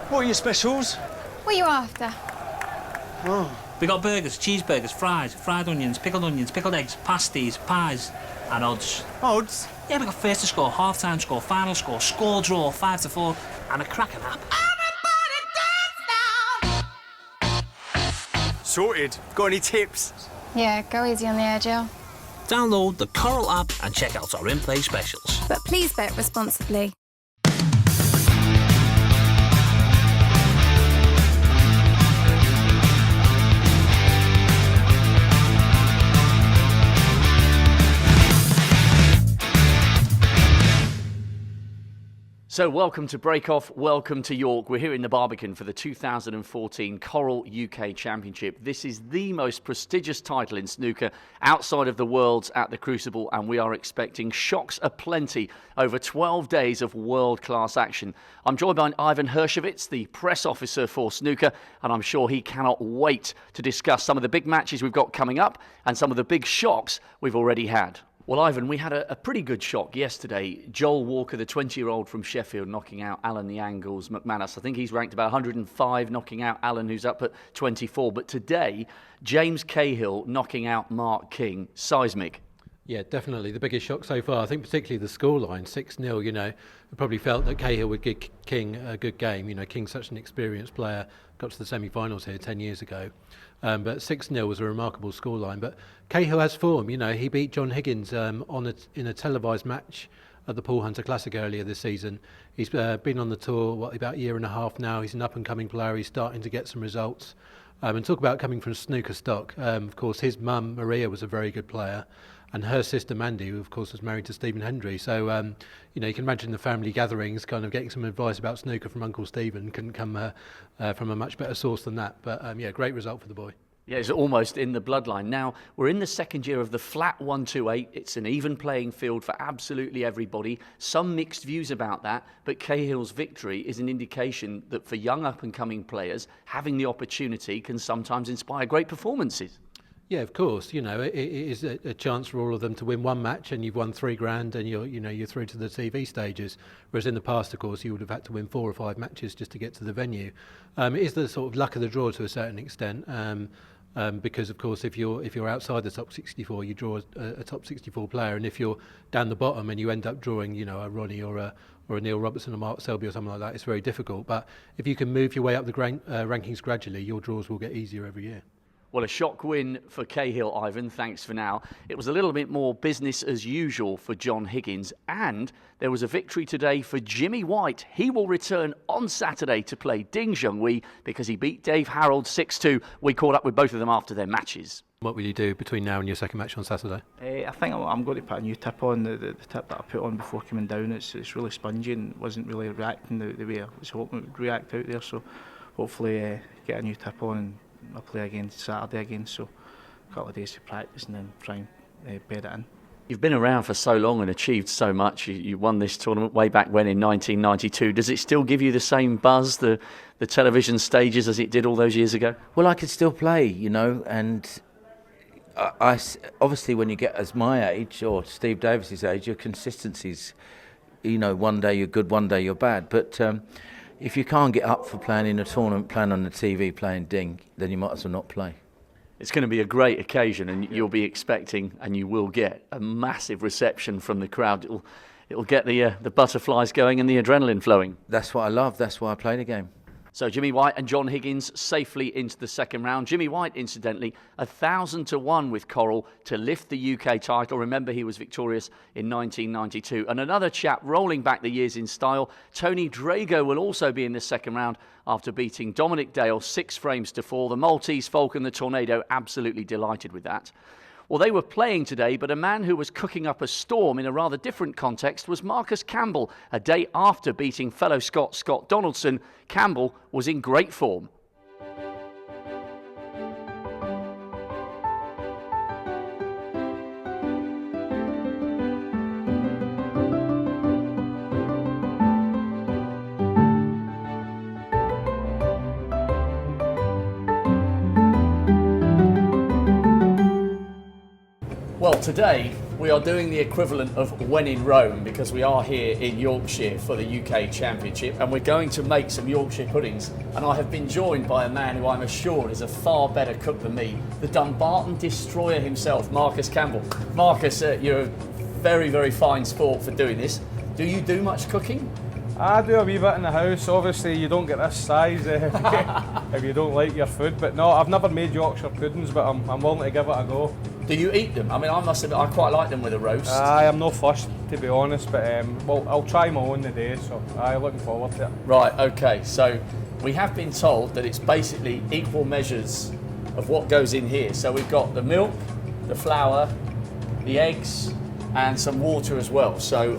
What are your specials? What are you after? Oh. We got burgers, cheeseburgers, fries, fried onions, pickled eggs, pasties, pies, and odds. Odds? Yeah, we got first to score, half-time score, final score, score draw, 5-4, and a cracking app. Sorted. Got any tips? Yeah, go easy on the air, Jill. Download the Coral app and check out our in-play specials. But please bet responsibly. So welcome to Break Off, welcome to York. We're here in the Barbican for the 2014 Coral UK Championship. This is the most prestigious title in snooker outside of the Worlds at the Crucible, and we are expecting shocks aplenty over 12 days of world-class action. I'm joined by Ivan Hershevitz, the press officer for snooker, and I'm sure he cannot wait to discuss some of the big matches we've got coming up and some of the big shocks we've already had. Well, Ivan, we had a pretty good shock yesterday. Joel Walker, the 20-year-old from Sheffield, knocking out Alan the Angles McManus. I think he's ranked about 105, knocking out Alan, who's up at 24. But today, James Cahill knocking out Mark King. Seismic. Yeah, definitely the biggest shock so far. I think particularly the scoreline, 6-0, you know. We probably felt that Cahill would give King a good game. You know, King's such an experienced player, got to the semi-finals here 10 years ago. But 6-0 was a remarkable scoreline. But Cahill has form, you know. He beat John Higgins in a televised match at the Paul Hunter Classic earlier this season. He's been on the tour, about a year and a half now. He's an up-and-coming player. He's starting to get some results. And talk about coming from snooker stock. Of course, his mum, Maria, was a very good player. And her sister Mandy, who of course was married to Stephen Hendry. So, you know, you can imagine the family gatherings, kind of getting some advice about snooker from Uncle Stephen. Couldn't come from a much better source than that. But yeah, great result for the boy. Yeah, it's almost in the bloodline. Now, we're in the second year of the flat 128. It's an even playing field for absolutely everybody. Some mixed views about that, but Cahill's victory is an indication that for young up-and-coming players, having the opportunity can sometimes inspire great performances. Yeah, of course. You know, it is a chance for all of them to win one match, and you've won $3,000, and you're through to the TV stages. Whereas in the past, of course, you would have had to win 4 or 5 matches just to get to the venue. It is the sort of luck of the draw to a certain extent, because of course, if you're outside the top 64, you draw a top 64 player, and if you're down the bottom and you end up drawing, you know, a Ronnie or a Neil Robertson or Mark Selby or something like that, it's very difficult. But if you can move your way up the rankings gradually, your draws will get easier every year. Well, a shock win for Cahill, Ivan, thanks for now. It was a little bit more business as usual for John Higgins, and there was a victory today for Jimmy White. He will return on Saturday to play Ding Junhui because he beat Dave Harold 6-2. We caught up with both of them after their matches. What will you do between now and your second match on Saturday? I think I'm going to put a new tip on. The tip that I put on before coming down, it's really spongy and wasn't really reacting the way I was hoping it would react out there. So hopefully get a new tip on and I'll play again Saturday again, so a couple of days to practice and then try and bed it in. You've been around for so long and achieved so much. You won this tournament way back when in 1992. Does it still give you the same buzz, the television stages, as it did all those years ago? Well, I could still play, you know, and I obviously when you get as my age or Steve Davis's age, your consistency's, you know, one day you're good, one day you're bad. But if you can't get up for playing in a tournament, playing on the TV, playing Ding, then you might as well not play. It's going to be a great occasion, and you'll be expecting, and you will get, a massive reception from the crowd. It'll get the butterflies going and the adrenaline flowing. That's what I love. That's why I play the game. So Jimmy White and John Higgins safely into the second round. Jimmy White, incidentally, 1,000-1 with Coral to lift the UK title. Remember, he was victorious in 1992. And another chap rolling back the years in style, Tony Drago, will also be in the second round after beating Dominic Dale 6 frames to 4. The Maltese Falcon, the Tornado, absolutely delighted with that. Well, they were playing today, but a man who was cooking up a storm in a rather different context was Marcus Campbell. A day after beating fellow Scot Scott Donaldson, Campbell was in great form. Well, today we are doing the equivalent of when in Rome because we are here in Yorkshire for the UK Championship and we're going to make some Yorkshire puddings. And I have been joined by a man who I'm assured is a far better cook than me, the Dumbarton destroyer himself, Marcus Campbell. Marcus, you're a very, very fine sport for doing this. Do you do much cooking? I do a wee bit in the house. Obviously, you don't get this size if you don't like your food. But no, I've never made Yorkshire puddings, but I'm willing to give it a go. Do you eat them? I mean, I must admit, I quite like them with a roast. I am no fussed, to be honest, but well, I'll try my own today, so I'm looking forward to it. Right, okay, so we have been told that it's basically equal measures of what goes in here. So we've got the milk, the flour, the eggs, and some water as well. So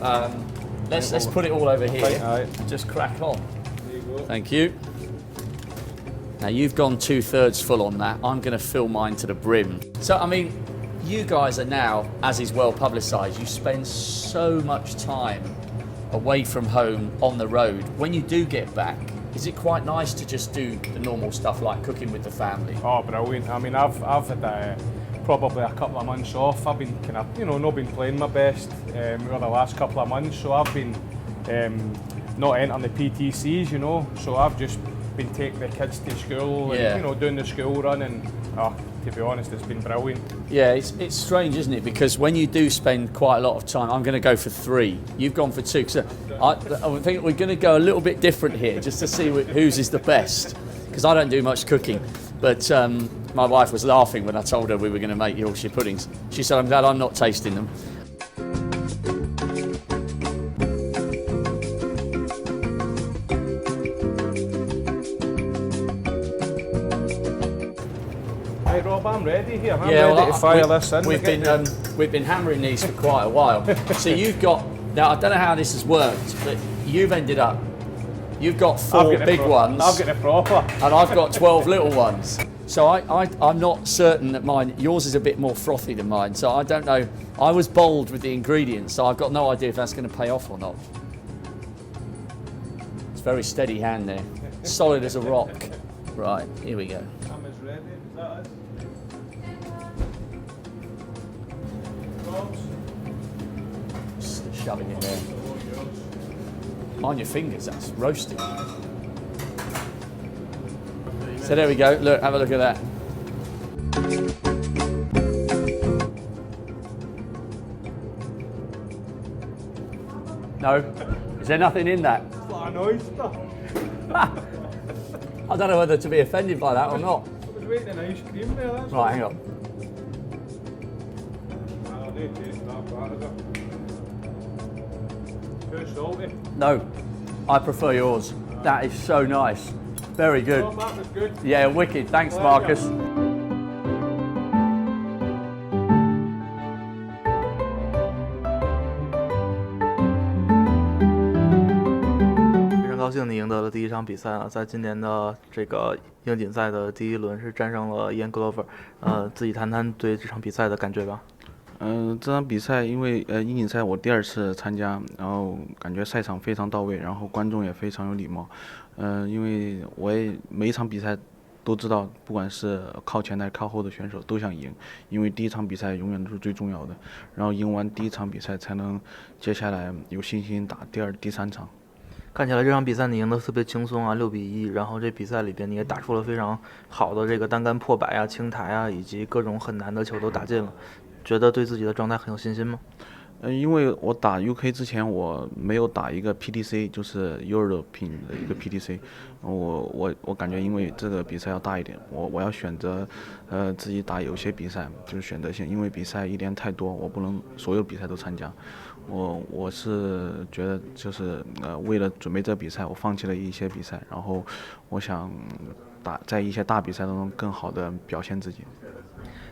let's put it all over here and just crack on. There you go. Thank you. Now you've gone 2/3 full on that. I'm going to fill mine to the brim. So, I mean, you guys are now, as is well publicised, you spend so much time away from home on the road. When you do get back, is it quite nice to just do the normal stuff like cooking with the family? Oh, brilliant. I mean, I've had probably a couple of months off. I've been kind of, not been playing my best over the last couple of months, so I've been not entering the PTCs, so I've just been taking the kids to school and, doing the school run and, to be honest, it's been brilliant. Yeah, it's strange, isn't it? Because when you do spend quite a lot of time, I'm going to go for 3. You've gone for 2. So I think we're going to go a little bit different here, just to see whose is the best. Because I don't do much cooking, but my wife was laughing when I told her we were going to make Yorkshire puddings. She said, "I'm glad I'm not tasting them." Right, Rob, I'm ready here. I'm ready to fire this in. We've been hammering these for quite a while. So you've got, now I don't know how this has worked, but you've got 4 big ones. I've got the proper. And I've got 12 little ones. So I'm not certain that yours is a bit more frothy than mine. So I don't know. I was bold with the ingredients, so I've got no idea if that's going to pay off or not. It's very steady hand there. Solid as a rock. Right, here we go. I'm as ready. Is that it? Just shove it in there. On your fingers, that's roasting. So there we go. Look, have a look at that. No? Is there nothing in that? It's like an oyster. I don't know whether to be offended by that or not. I was waiting on ice cream there. That's Right, hang on. I do taste that part of it. Too salty. No, I prefer yours. That is so nice. Very good. Oh, that was good. Yeah, wicked. Thanks, Marcus.非常高兴你赢得了第一场比赛啊，在今年的这个英锦赛的第一轮是战胜了 Ian Glover， 自己谈谈对这场比赛的感觉吧。这场比赛因为英锦赛我第2次参加，然后感觉赛场非常到位，然后观众也非常有礼貌。因为我也每一场比赛都知道，不管是靠前的靠后的选手都想赢，因为第一场比赛永远都是最重要的。然后赢完第一场比赛，才能接下来有信心打第2、第3场。看起来这场比赛你赢得特别轻松啊，6-1，然后这比赛里边你也打出了非常好的这个单杆破百啊、清台啊，以及各种很难的球都打进了。觉得对自己的状态很有信心吗？因为我打 UK 之前我没有打一个 PTC， 就是 European 的一个 PTC， 我感觉因为这个比赛要大一点，我要选择自己打有些比赛，就是选择性，因为比赛一连太多，我不能所有比赛都参加。我是觉得就是为了准备这比赛，我放弃了一些比赛，然后我想在一些大比赛当中更好的表现自己。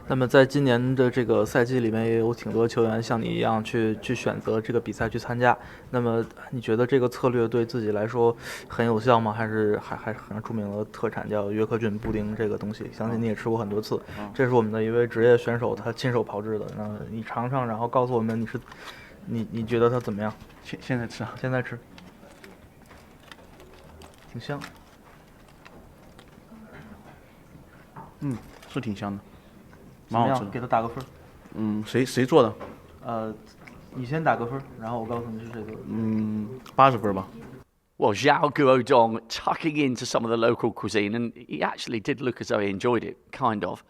那么在今年的这个赛季里面，也有挺多球员像你一样去选择这个比赛去参加。那么你觉得这个策略对自己来说很有效吗？还是很著名的特产叫约克郡布丁这个东西，相信你也吃过很多次。这是我们的一位职业选手他亲手炮制的，那你尝尝，然后告诉我们你觉得它怎么样？现在吃啊？现在吃，挺香。是挺香的。蛮好吃的，给他打个分。谁做的？你先打个分，然后我告诉你是谁得的。80分吧。 Well, Zhao Guodong tucking into some of the local cuisine, and he actually did look as though he enjoyed it, kind of.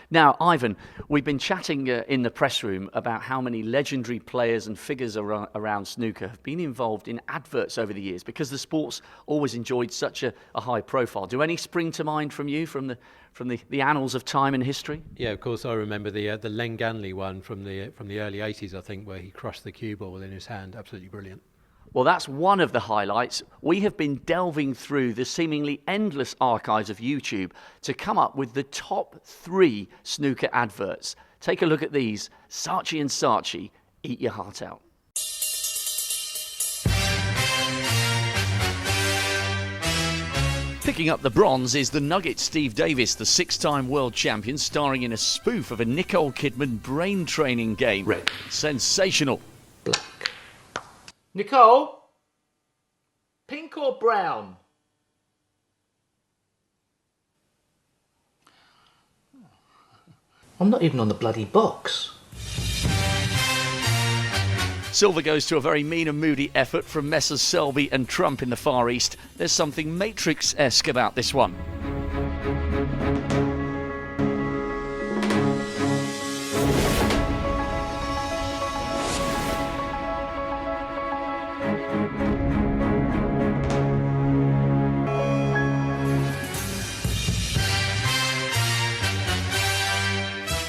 Now, Ivan, we've been chatting in the press room about how many legendary players and figures around snooker have been involved in adverts over the years because the sport's always enjoyed such a high profile. Do any spring to mind from you, from the annals of time and history? Yeah, of course, I remember the Len Ganley one from the early 80s, I think, where he crushed the cue ball in his hand. Absolutely brilliant. Well, that's one of the highlights. We have been delving through the seemingly endless archives of YouTube to come up with the top 3 snooker adverts. Take a look at these. Saatchi and Saatchi, eat your heart out. Picking up the bronze is the Nugget Steve Davis, the 6-time world champion, starring in a spoof of a Nicole Kidman brain training game. Red. Sensational. Black. Nicole? Pink or brown? I'm not even on the bloody box. Silver goes to a very mean and moody effort from Messrs Selby and Trump in the Far East. There's something Matrix-esque about this one.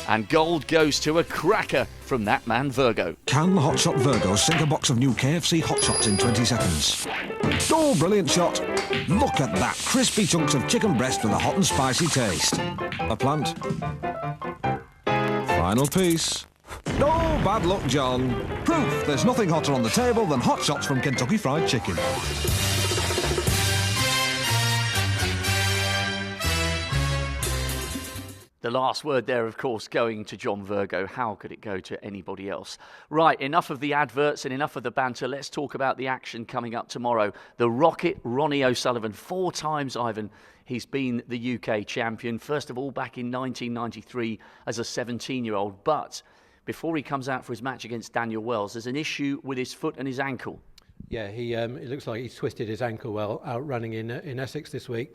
And gold goes to a cracker from that man Virgo. Can the hotshot Virgo sink a box of new KFC hot shots in 20 seconds? Oh, brilliant shot. Look at that. Crispy chunks of chicken breast with a hot and spicy taste. A plant. Final piece. No bad luck, John. Proof there's nothing hotter on the table than hot shots from Kentucky Fried Chicken. The last word there, of course, going to John Virgo. How could it go to anybody else? Right, enough of the adverts and enough of the banter. Let's talk about the action coming up tomorrow. The Rocket, Ronnie O'Sullivan, 4 times, Ivan. He's been the UK champion, first of all back in 1993 as a 17-year-old. But before he comes out for his match against Daniel Wells, there's an issue with his foot and his ankle. Yeah, it looks like he's twisted his ankle while out running in Essex this week.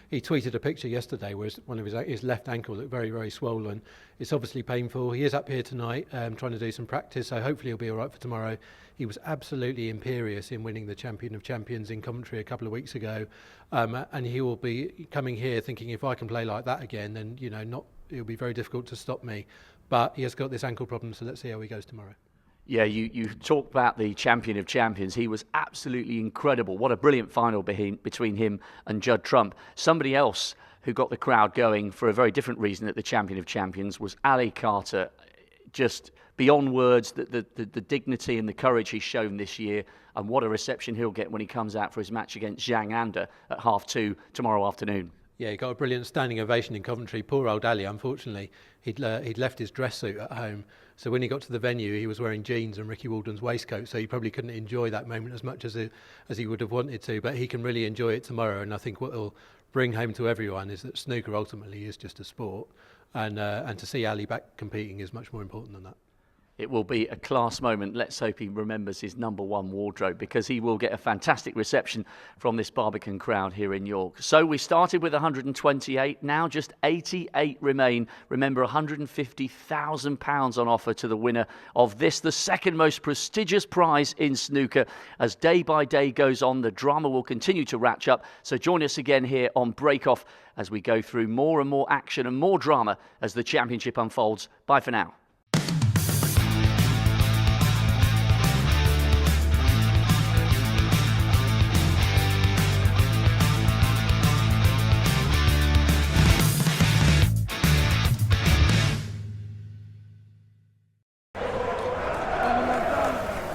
He tweeted a picture yesterday where one of his left ankle looked very, very swollen. It's obviously painful. He is up here tonight trying to do some practice, so hopefully he'll be all right for tomorrow. He was absolutely imperious in winning the Champion of Champions in Coventry a couple of weeks ago, and he will be coming here thinking, if I can play like that again, then it'll be very difficult to stop me. But he has got this ankle problem, so let's see how he goes tomorrow. Yeah, you talk about the Champion of Champions. He was absolutely incredible. What a brilliant final between him and Judd Trump. Somebody else who got the crowd going for a very different reason at the Champion of Champions was Ali Carter. Just beyond words, the dignity and the courage he's shown this year, and what a reception he'll get when he comes out for his match against Zhang Anda at 2:30 tomorrow afternoon. Yeah, he got a brilliant standing ovation in Coventry. Poor old Ali, unfortunately, he'd left his dress suit at home. So when he got to the venue, he was wearing jeans and Ricky Walden's waistcoat, so he probably couldn't enjoy that moment as much as he would have wanted to. But he can really enjoy it tomorrow, and I think what it'll bring home to everyone is that snooker ultimately is just a sport, and to see Ali back competing is much more important than that. It will be a class moment. Let's hope he remembers his #1 wardrobe, because he will get a fantastic reception from this Barbican crowd here in York. So we started with 128, now just 88 remain. Remember, £150,000 on offer to the winner of this, the second most prestigious prize in snooker. As day by day goes on, the drama will continue to ratchet up. So join us again here on Break Off as we go through more and more action and more drama as the championship unfolds. Bye for now.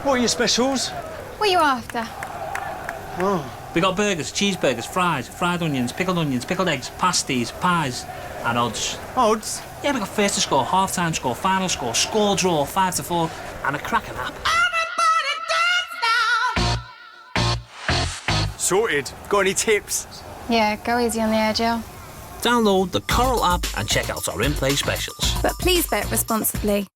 What are your specials? What are you after? Oh. We got burgers, cheeseburgers, fries, fried onions, pickled eggs, pasties, pies, and odds. Odds? Yeah, we got first to score, half-time score, final score, score draw, 5-4, and a cracker nap. Sorted. Got any tips? Yeah, go easy on the air, Jill. Download the Coral app and check out our in-play specials. But please bet responsibly.